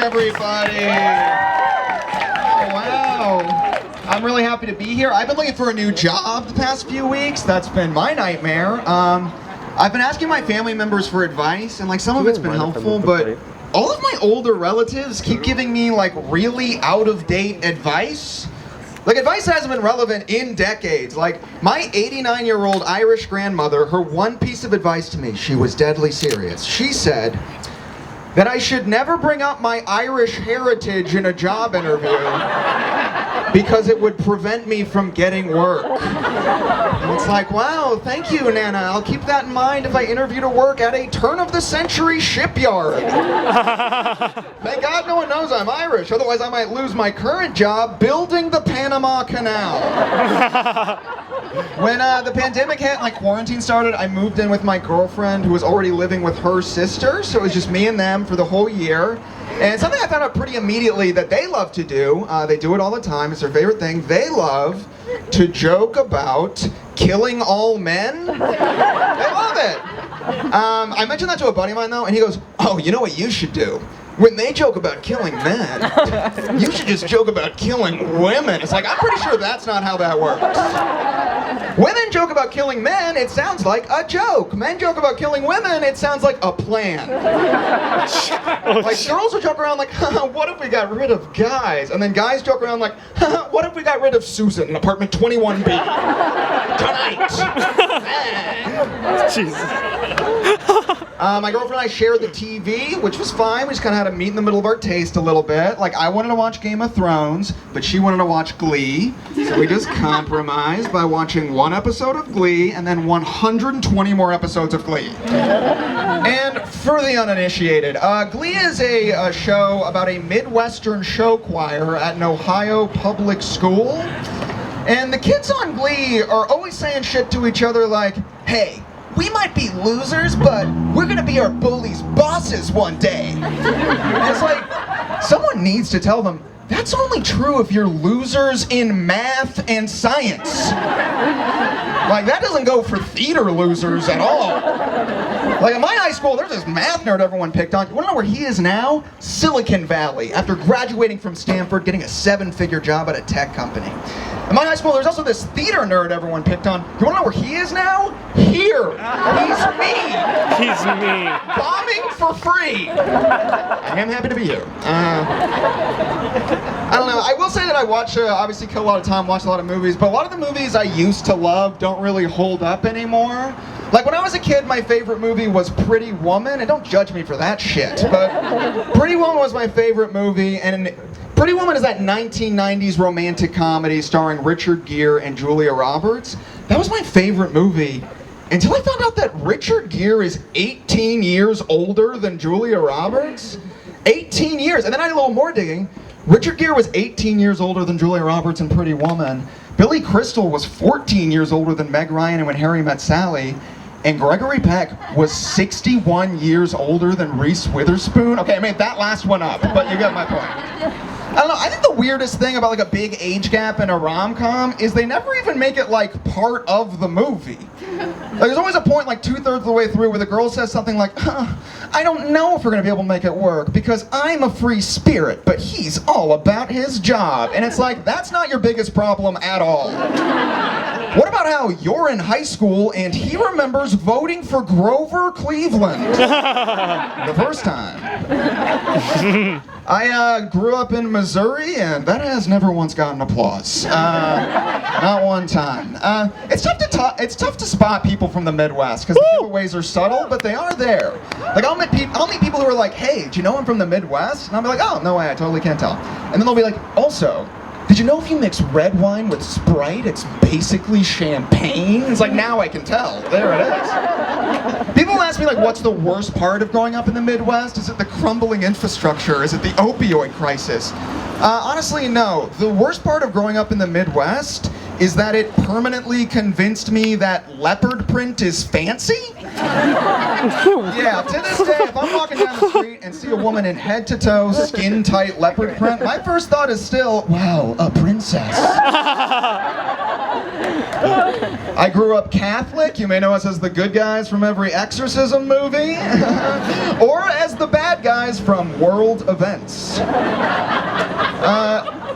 everybody. Oh, wow. I'm really happy to be here. I've been looking for a new job the past few weeks. That's been my nightmare. I've been asking my family members for advice, and like some of it's been helpful, but all of my older relatives keep giving me like really out-of-date advice. Like, advice hasn't been relevant in decades. Like, my 89-year-old Irish grandmother, her one piece of advice to me, she was deadly serious. She said that I should never bring up my Irish heritage in a job interview because it would prevent me from getting work. And it's like, wow, thank you, Nana. I'll keep that in mind if I interview to work at a turn-of-the-century shipyard. Thank God no one knows I'm Irish, otherwise I might lose my current job building the Panama Canal. When the pandemic hit and like quarantine started, I moved in with my girlfriend who was already living with her sister, so it was just me and them for the whole year. And something I found out pretty immediately that they love to do, they do it all the time, it's their favorite thing, they love to joke about killing all men. They love it. I mentioned that to a buddy of mine though, and he goes, oh, you know what you should do? When they joke about killing men, you should just joke about killing women. It's like, I'm pretty sure that's not how that works. Women joke about killing men, it sounds like a joke. Men joke about killing women, it sounds like a plan. Like, girls will joke around like, what if we got rid of guys? And then guys joke around like, what if we got rid of Susan in apartment 21B? Tonight! Jesus. My girlfriend and I shared the TV, which was fine. We just kind of had to meet in the middle of our taste a little bit. Like, I wanted to watch Game of Thrones, but she wanted to watch Glee. So we just compromised by watching one episode of Glee and then 120 more episodes of Glee. And for the uninitiated, Glee is a show about a Midwestern show choir at an Ohio public school. And the kids on Glee are always saying shit to each other like, hey, we might be losers, but we're gonna be our bullies' bosses one day. And it's like, someone needs to tell them, that's only true if you're losers in math and science. Like, that doesn't go for theater losers at all. Like, in my high school, there's this math nerd everyone picked on. You wanna know where he is now? Silicon Valley, after graduating from Stanford, getting a 7-figure job at a tech company. In my high school, there's also this theater nerd everyone picked on. You wanna know where he is now? Here! He's me! He's me. Bombing for free! I am happy to be here. I don't know, I will say that I watch, obviously kill a lot of time, watch a lot of movies, but a lot of the movies I used to love don't really hold up anymore. Like, when I was a kid, my favorite movie was Pretty Woman, and don't judge me for that shit, but Pretty Woman was my favorite movie, and Pretty Woman is that 1990s romantic comedy starring Richard Gere and Julia Roberts. That was my favorite movie until I found out that Richard Gere is 18 years older than Julia Roberts. 18 years! And then I did a little more digging. Richard Gere was 18 years older than Julia Roberts in Pretty Woman. Billy Crystal was 14 years older than Meg Ryan in When Harry Met Sally. And Gregory Peck was 61 years older than Reese Witherspoon. Okay, I made that last one up, but you get my point. I don't know, I think the weirdest thing about like a big age gap in a rom-com is they never even make it like part of the movie. Like, there's always a point like 2/3 of the way through where the girl says something like, I don't know if we're gonna be able to make it work because I'm a free spirit, but he's all about his job. And it's like, that's not your biggest problem at all. What about how you're in high school and he remembers voting for Grover Cleveland the first time? I grew up in Missouri, and that has never once gotten applause. Not one time. It's tough to spot people from the Midwest because the giveaways are subtle, but they are there. Like, I'll meet people who are like, "Hey, do you know I'm from the Midwest?" And I'll be like, "Oh, no way, I totally can't tell." And then they'll be like, "Also, did you know if you mix red wine with Sprite, it's basically champagne?" It's like, now I can tell. There it is. People ask me, like, what's the worst part of growing up in the Midwest? Is it the crumbling infrastructure? Is it the opioid crisis? Honestly, no. The worst part of growing up in the Midwest is that it permanently convinced me that leopard print is fancy. Yeah, to this day, if I'm walking down the street and see a woman in head-to-toe, skin-tight leopard print, my first thought is still, wow, a princess. I grew up Catholic. You may know us as the good guys from every exorcism movie. Or as the bad guys from world events.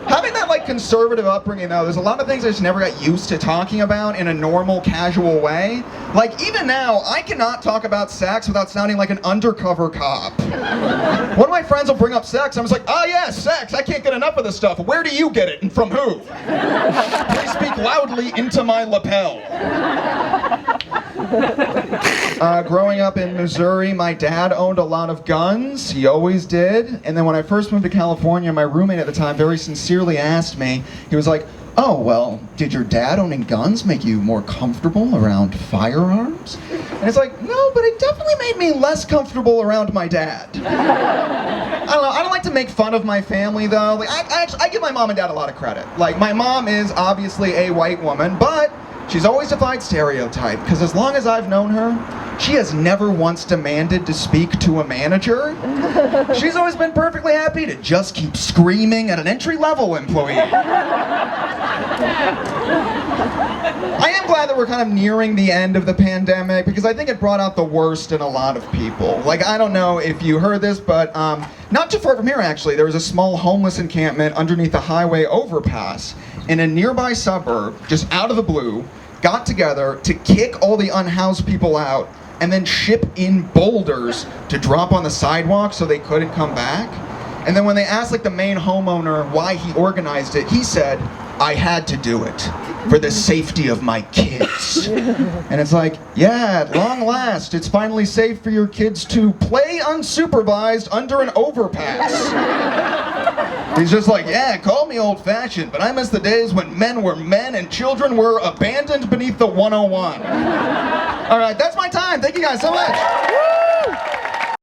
Having that like conservative upbringing though, there's a lot of things I just never got used to talking about in a normal, casual way. Like even now, I cannot talk about sex without sounding like an undercover cop. One of my friends will bring up sex, I'm just like, oh yeah, sex, I can't get enough of this stuff. Where do you get it and from who? Please speak loudly into my lapel. Growing up in Missouri, my dad owned a lot of guns. He always did. And then when I first moved to California, my roommate at the time very sincerely asked me, he was like, oh, well, did your dad owning guns make you more comfortable around firearms? And it's like, no, but it definitely made me less comfortable around my dad. I don't know, I don't like to make fun of my family though. Like, I give my mom and dad a lot of credit. Like, my mom is obviously a white woman, but she's always defied stereotype, because as long as I've known her, she has never once demanded to speak to a manager. She's always been perfectly happy to just keep screaming at an entry-level employee. I am glad that we're kind of nearing the end of the pandemic, because I think it brought out the worst in a lot of people. Like, I don't know if you heard this, but not too far from here actually, there was a small homeless encampment underneath the highway overpass in a nearby suburb, just out of the blue, got together to kick all the unhoused people out and then ship in boulders to drop on the sidewalk so they couldn't come back. And then when they asked like the main homeowner why he organized it, he said, I had to do it for the safety of my kids. And it's like, yeah, at long last, it's finally safe for your kids to play unsupervised under an overpass. He's just like, yeah, call me old-fashioned, but I miss the days when men were men and children were abandoned beneath the 101. All right, that's my time. Thank you guys so much.